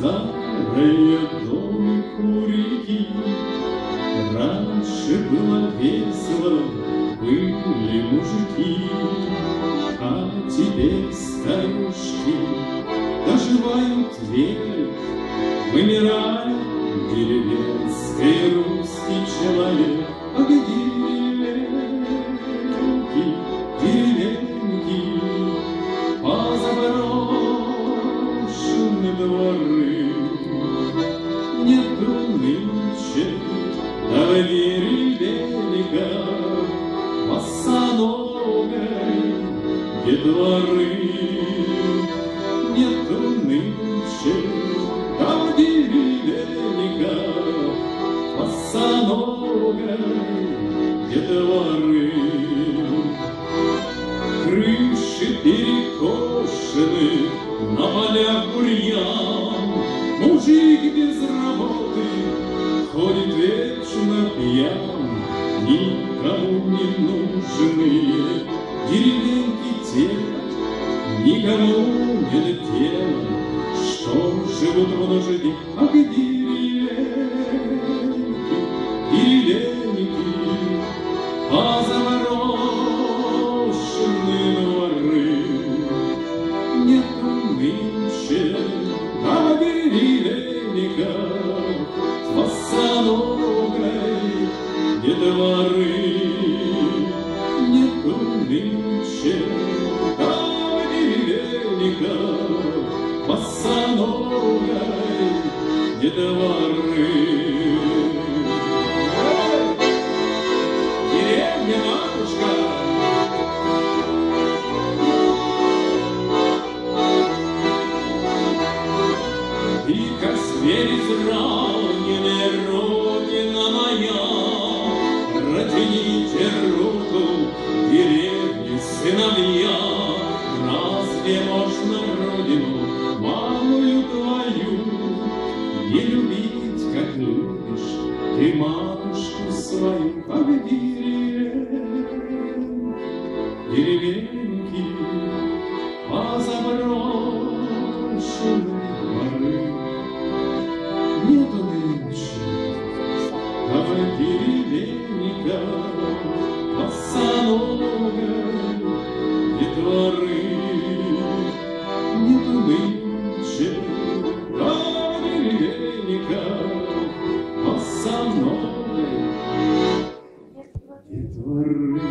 Старые домик у реки, раньше было весело, были мужики, а теперь старушки доживают век, вымирает деревенский русский человек. А где деревеньки, позаброшены дворы? Нету нынче доверия велика босоногой детворы. Нету нынче доверия велика босоногой детворы. Крыши перекошены, на полях бурьян, мужик без работы ходит вечно пьян. Никому не нужны деревеньки те, никому не до тела, что живут в нужде. А где деревеньки, позаброшены дворы? Нету нынче деревеньках босоногой детворы. Нету нынче деревеньках босоногой детворы. Деревня, матушка, и как зверь израненный, Родина моя, протяните руку, деревни сыновья. Разве можно родину, мамою твою, не любить, как любишь ты матушку свою? А где деревеньки, позаброшены дворы? Нету нынче деревеньках босоногой детворы. Нету нынче деревеньках босоногой детворы.